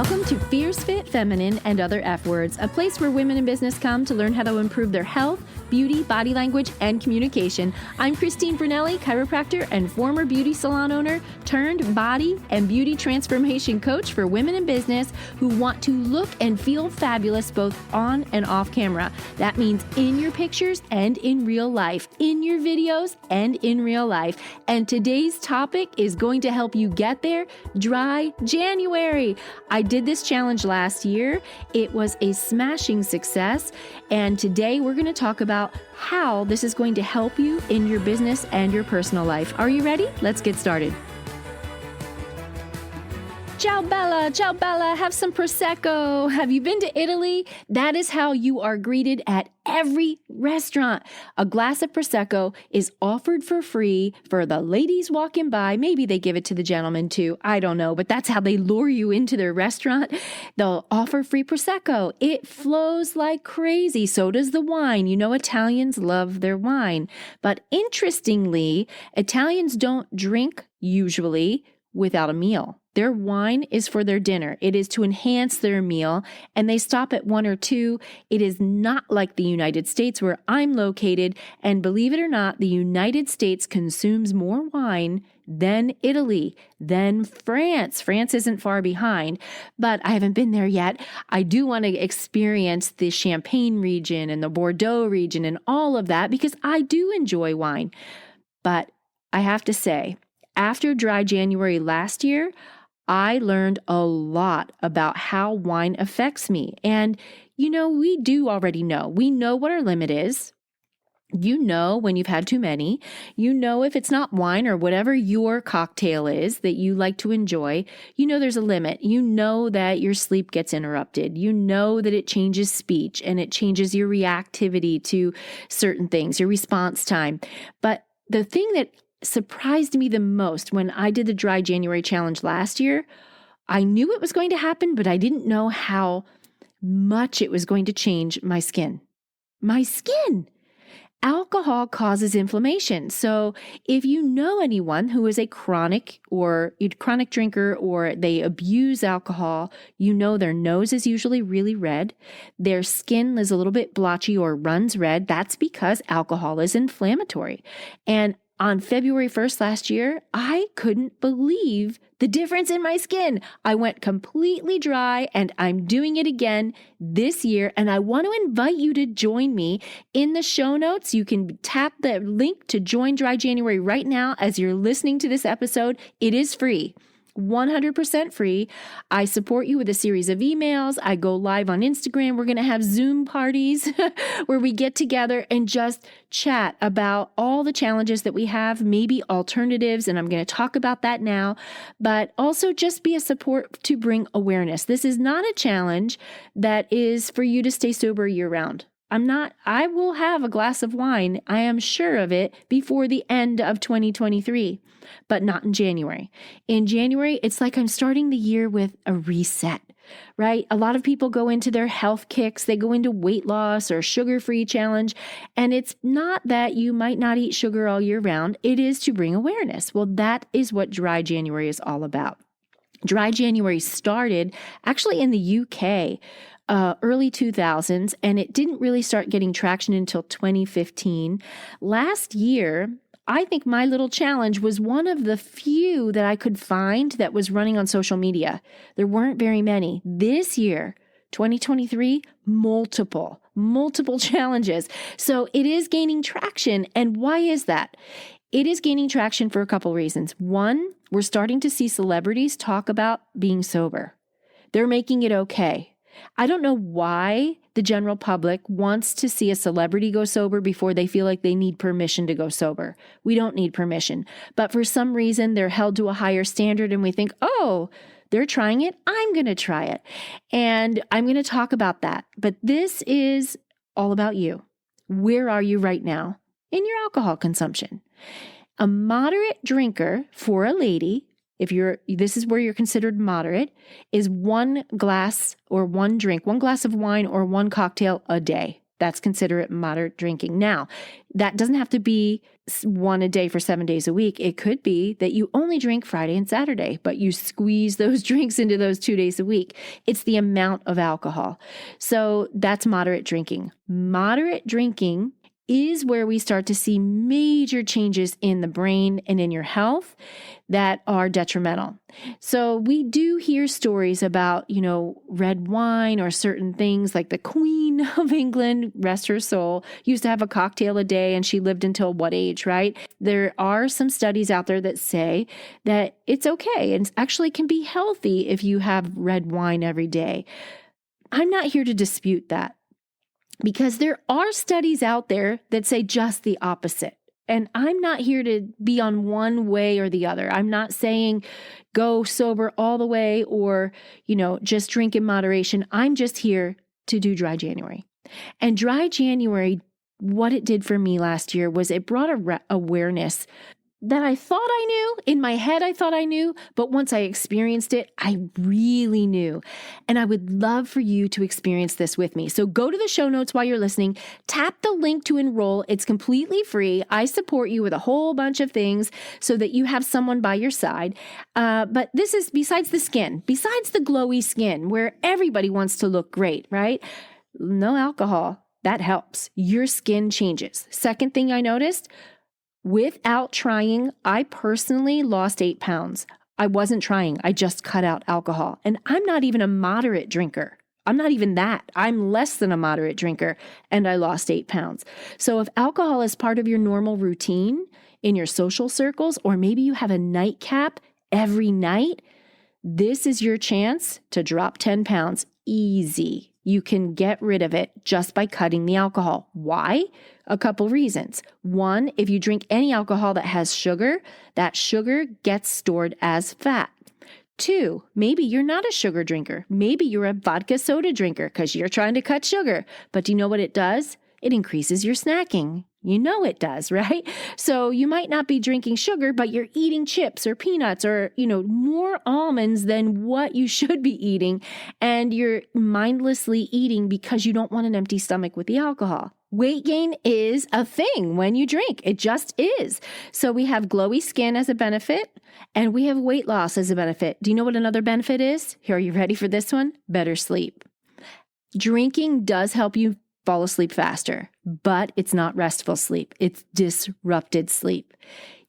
Welcome to Fierce Fit Feminine and Other F Words, a place where women in business come to learn how to improve their health, beauty, body language, and communication. I'm Christine Brunelli, chiropractor and former beauty salon owner turned body and beauty transformation coach for women in business who want to look and feel fabulous both on and off camera. That means in your pictures and in real life, in your videos and in real life. And today's topic is going to help you get there. Dry January. I did this challenge last year. It was a smashing success. And today we're going to talk about how this is going to help you in your business and your personal life. Are you ready? Let's get started. Ciao Bella, have some Prosecco. Have you been to Italy? That is how you are greeted at every restaurant. A glass of Prosecco is offered for free for the ladies walking by. Maybe they give it to the gentlemen too. I don't know, but that's how they lure you into their restaurant. They'll offer free Prosecco. It flows like crazy. So does the wine. You know, Italians love their wine. But interestingly, Italians don't drink usually without a meal. Their wine is for their dinner. It is to enhance their meal, and they stop at one or two. It is not like the United States where I'm located, and believe it or not, the United States consumes more wine than Italy, than France. France isn't far behind, but I haven't been there yet. I do want to experience the Champagne region and the Bordeaux region and all of that because I do enjoy wine. But I have to say, after Dry January last year, I learned a lot about how wine affects me. And, you know, we do already know. We know what our limit is. You know when you've had too many. You know if it's not wine or whatever your cocktail is that you like to enjoy, you know there's a limit. You know that your sleep gets interrupted. You know that it changes speech and it changes your reactivity to certain things, your response time. But the thing that surprised me the most when I did the Dry January challenge last year, I knew it was going to happen, but I didn't know how much it was going to change my skin. My skin! Alcohol causes inflammation. So if you know anyone who is a chronic drinker or they abuse alcohol, you know their nose is usually really red. Their skin is a little bit blotchy or runs red. That's because alcohol is inflammatory. And on February 1st last year, I couldn't believe the difference in my skin. I went completely dry and I'm doing it again this year. And I want to invite you to join me in the show notes. You can tap the link to join Dry January right now as you're listening to this episode. It is free. 100% free. I support you with a series of emails. I go live on Instagram. We're going to have Zoom parties where we get together and just chat about all the challenges that we have, maybe alternatives, and I'm going to talk about that now, but also just be a support to bring awareness. This is not a challenge that is for you to stay sober year round. I will have a glass of wine, I am sure of it, before the end of 2023, but not in January. In January, it's like I'm starting the year with a reset, right? A lot of people go into their health kicks, they go into weight loss or sugar-free challenge, and it's not that you might not eat sugar all year round, it is to bring awareness. Well, that is what Dry January is all about. Dry January started actually in the UK, early 2000s, and it didn't really start getting traction until 2015. Last year, I think my little challenge was one of the few that I could find that was running on social media. There weren't very many. This year, 2023, multiple challenges. So it is gaining traction. And why is that? It is gaining traction for a couple reasons. One, we're starting to see celebrities talk about being sober. They're making it okay. I don't know why the general public wants to see a celebrity go sober before they feel like they need permission to go sober. We don't need permission. But for some reason, they're held to a higher standard and we think, oh, they're trying it, I'm going to try it. And I'm going to talk about that. But this is all about you. Where are you right now in your alcohol consumption? A moderate drinker for a lady, this is where you're considered moderate, is one glass of wine or one cocktail a day. That's considered moderate drinking. Now, that doesn't have to be one a day for 7 days a week. It could be that you only drink Friday and Saturday, but you squeeze those drinks into those 2 days a week. It's the amount of alcohol. So that's moderate drinking. Moderate drinking is where we start to see major changes in the brain and in your health that are detrimental. So we do hear stories about, red wine or certain things, like the Queen of England, rest her soul, used to have a cocktail a day, and she lived until what age, right? There are some studies out there that say that it's okay and actually can be healthy if you have red wine every day. I'm not here to dispute that, because there are studies out there that say just the opposite. And I'm not here to be on one way or the other. I'm not saying go sober all the way or, just drink in moderation. I'm just here to do Dry January. And Dry January, what it did for me last year was it brought awareness that I thought I knew. In my head, I thought I knew, but once I experienced it, I really knew. And I would love for you to experience this with me. So go to the show notes while you're listening, tap the link to enroll. It's completely free. I support you with a whole bunch of things so that you have someone by your side. But this is besides the skin, besides the glowy skin where everybody wants to look great, right? No alcohol. That helps. Your skin changes. Second thing I noticed, without trying, I personally lost 8 pounds. I wasn't trying. I just cut out alcohol. And I'm not even a moderate drinker. I'm not even that. I'm less than a moderate drinker, and I lost 8 pounds. So if alcohol is part of your normal routine in your social circles, or maybe you have a nightcap every night, this is your chance to drop 10 pounds easy. You can get rid of it just by cutting the alcohol. Why? A couple reasons. One, if you drink any alcohol that has sugar, that sugar gets stored as fat. Two, maybe you're not a sugar drinker. Maybe you're a vodka soda drinker because you're trying to cut sugar. But do you know what it does? It increases your snacking. You know it does, right? So you might not be drinking sugar, but you're eating chips or peanuts or, more almonds than what you should be eating. And you're mindlessly eating because you don't want an empty stomach with the alcohol. Weight gain is a thing when you drink. It just is. So we have glowy skin as a benefit, and we have weight loss as a benefit. Do you know what another benefit is? Here, are you ready for this one? Better sleep. Drinking does help you fall asleep faster, but it's not restful sleep. It's disrupted sleep.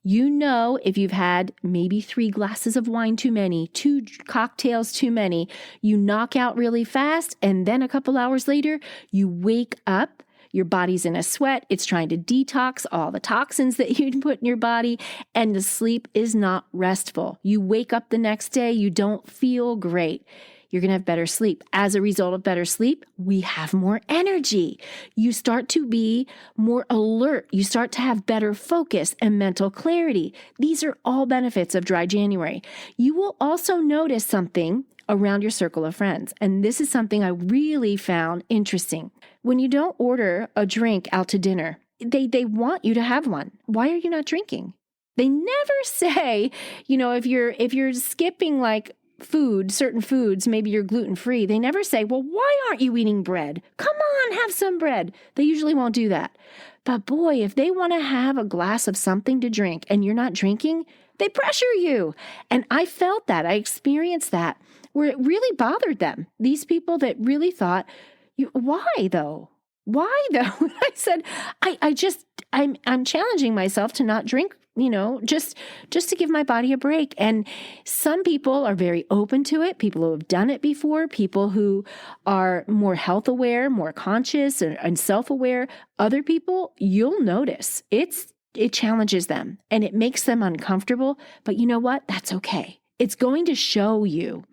If you've had maybe 3 glasses of wine too many, 2 cocktails too many, you knock out really fast, and then a couple hours later, you wake up, your body's in a sweat, it's trying to detox all the toxins that you put in your body, and the sleep is not restful. You wake up the next day, you don't feel great. You're going to have better sleep. As a result of better sleep, we have more energy. You start to be more alert. You start to have better focus and mental clarity. These are all benefits of Dry January. You will also notice something around your circle of friends. And this is something I really found interesting. When you don't order a drink out to dinner, they want you to have one. Why are you not drinking? They never say, if you're skipping certain foods, maybe you're gluten-free, they never say, well, why aren't you eating bread? Come on, have some bread. They usually won't do that. But boy, if they want to have a glass of something to drink and you're not drinking, they pressure you. And I felt that. I experienced that where it really bothered them. These people that really thought, why though? Why though? I said, I'm challenging myself to not drink, just to give my body a break. And some people are very open to it. People who have done it before, people who are more health aware, more conscious and self-aware. Other people, you'll notice it challenges them and it makes them uncomfortable. But you know what? That's okay. It's going to show you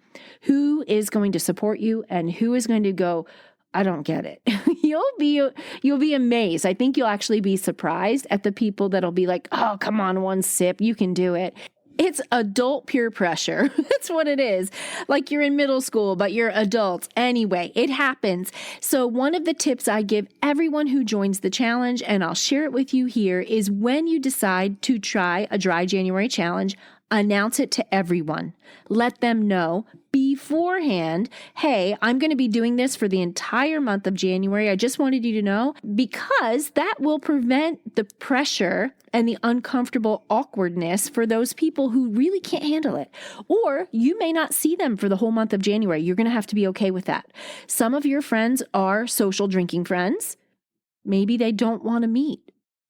who is going to support you and who is going to go, I don't get it. You'll be amazed. I think you'll actually be surprised at the people that'll be like, oh, come on, one sip, you can do it. It's adult peer pressure. That's what it is. Like you're in middle school, but you're adults. Anyway, it happens. So one of the tips I give everyone who joins the challenge, and I'll share it with you here, is when you decide to try a Dry January challenge, announce it to everyone. Let them know. beforehand, hey, I'm going to be doing this for the entire month of January. I just wanted you to know, because that will prevent the pressure and the uncomfortable awkwardness for those people who really can't handle it. Or you may not see them for the whole month of January. You're going to have to be okay with that. Some of your friends are social drinking friends. Maybe they don't want to meet.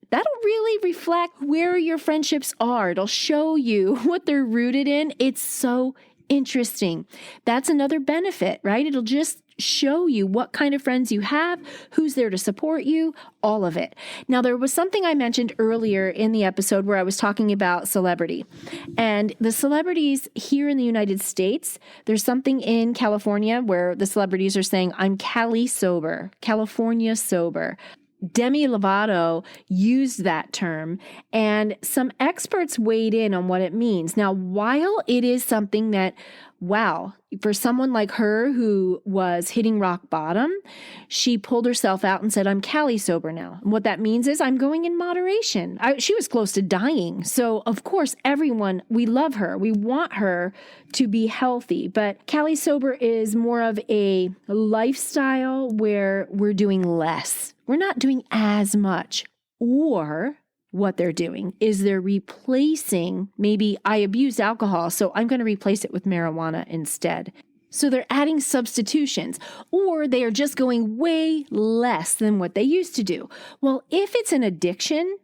That'll really reflect where your friendships are. It'll show you what they're rooted in. It's so interesting. That's another benefit, right? It'll just show you what kind of friends you have, who's there to support you, all of it. Now, there was something I mentioned earlier in the episode where I was talking about celebrity. And the celebrities here in the United States, there's something in California where the celebrities are saying, I'm Cali sober, California sober. Demi Lovato used that term, and some experts weighed in on what it means. Now, while it is something that, wow, for someone like her who was hitting rock bottom, she pulled herself out and said, I'm Cali sober now. And what that means is I'm going in moderation. She was close to dying. So, of course, everyone, we love her. We want her to be healthy. But Cali sober is more of a lifestyle where we're doing less. We're not doing as much. Or what they're doing is they're replacing, maybe I abused alcohol, so I'm going to replace it with marijuana instead. So they're adding substitutions, or they are just going way less than what they used to do. Well, if it's an addiction,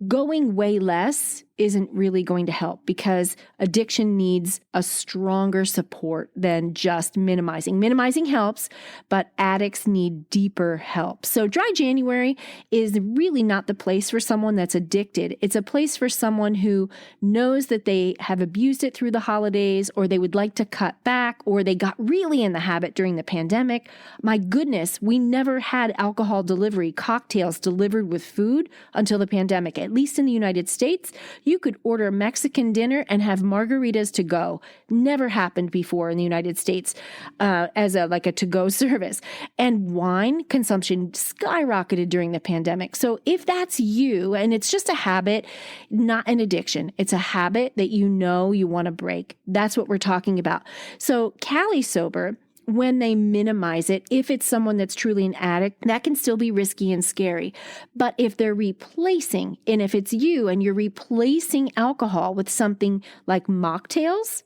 going way less isn't really going to help, because addiction needs a stronger support than just minimizing. Minimizing helps, but addicts need deeper help. So dry January is really not the place for someone that's addicted. It's a place for someone who knows that they have abused it through the holidays, or they would like to cut back, or they got really in the habit during the pandemic. My goodness, we never had alcohol delivery, cocktails delivered with food until the pandemic. At least in the United States, you could order a Mexican dinner and have margaritas to go. Never happened before in the United States as a to-go service. And wine consumption skyrocketed during the pandemic. So if that's you, and it's just a habit, not an addiction, it's a habit that you know you want to break. That's what we're talking about. So Cali sober, when they minimize it, if it's someone that's truly an addict, that can still be risky and scary. But if they're replacing, and if it's you and you're replacing alcohol with something like mocktails,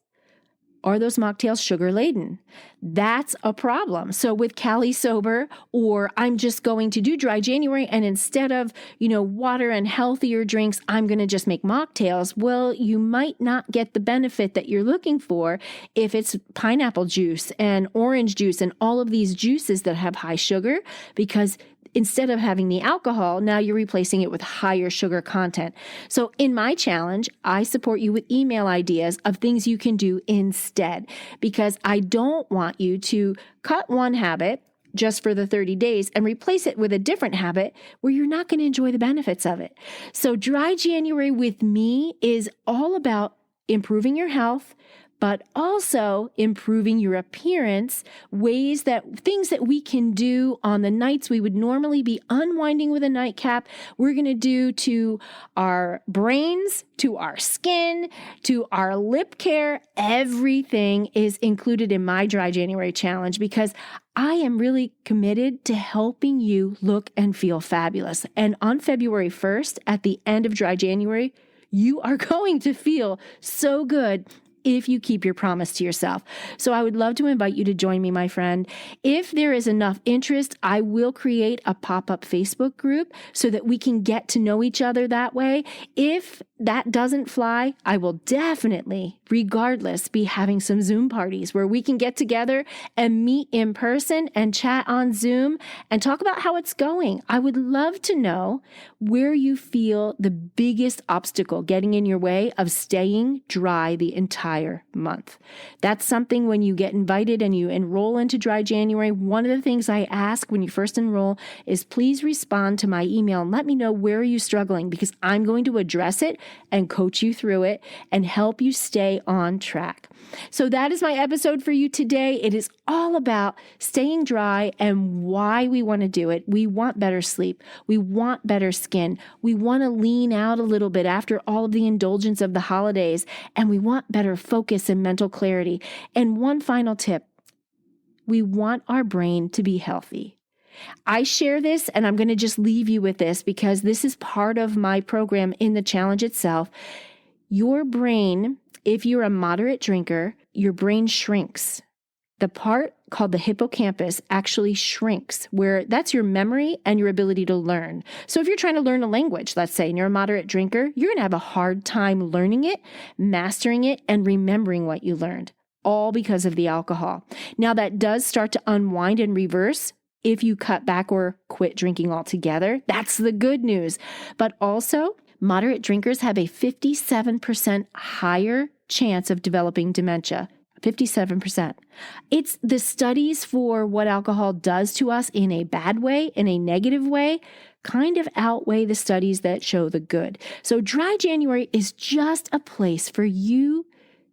are those mocktails sugar laden? That's a problem. So with Cali sober, or I'm just going to do dry January, and instead of, water and healthier drinks, I'm going to just make mocktails. Well, you might not get the benefit that you're looking for if it's pineapple juice and orange juice and all of these juices that have high sugar, because instead of having the alcohol, now you're replacing it with higher sugar content. So in my challenge, I support you with email ideas of things you can do instead, because I don't want you to cut one habit just for the 30 days and replace it with a different habit where you're not going to enjoy the benefits of it. So dry January with me is all about improving your health, but also improving your appearance, things that we can do on the nights we would normally be unwinding with a nightcap, we're going to do to our brains, to our skin, to our lip care. Everything is included in my Dry January challenge, because I am really committed to helping you look and feel fabulous. And on February 1st, at the end of Dry January, you are going to feel so good if you keep your promise to yourself. So I would love to invite you to join me, my friend. If there is enough interest, I will create a pop-up Facebook group so that we can get to know each other that way. If that doesn't fly, I will definitely, regardless, be having some Zoom parties where we can get together and meet in person and chat on Zoom and talk about how it's going. I would love to know where you feel the biggest obstacle getting in your way of staying dry the entire month. That's something when you get invited and you enroll into Dry January, one of the things I ask when you first enroll is please respond to my email and let me know where are you struggling, because I'm going to address it and coach you through it and help you stay on track. So that is my episode for you today. It is all about staying dry and why we want to do it. We want better sleep. We want better skin. We want to lean out a little bit after all of the indulgence of the holidays, and we want better focus and mental clarity. And one final tip, we want our brain to be healthy. I share this, and I'm going to just leave you with this because this is part of my program in the challenge itself. Your brain, if you're a moderate drinker, your brain shrinks. The part called the hippocampus actually shrinks, where that's your memory and your ability to learn. So if you're trying to learn a language, let's say, and you're a moderate drinker, you're going to have a hard time learning it, mastering it, and remembering what you learned, all because of the alcohol. Now that does start to unwind and reverse if you cut back or quit drinking altogether. That's the good news. But also, moderate drinkers have a 57% higher chance of developing dementia. 57%. It's the studies for what alcohol does to us in a bad way, in a negative way, kind of outweigh the studies that show the good. So Dry January is just a place for you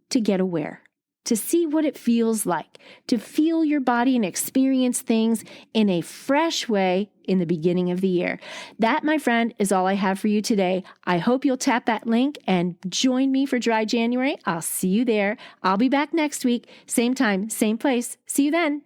to get aware, to see what it feels like, to feel your body and experience things in a fresh way in the beginning of the year. That, my friend, is all I have for you today. I hope you'll tap that link and join me for Dry January. I'll see you there. I'll be back next week, same time, same place. See you then.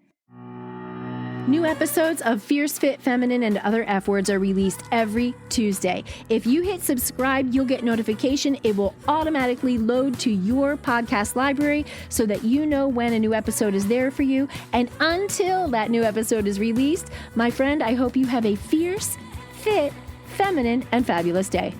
New episodes of Fierce Fit Feminine and Other F Words are released every Tuesday. If you hit subscribe, you'll get notification. It will automatically load to your podcast library so that you know when a new episode is there for you. And until that new episode is released, my friend, I hope you have a fierce, fit, feminine, and fabulous day.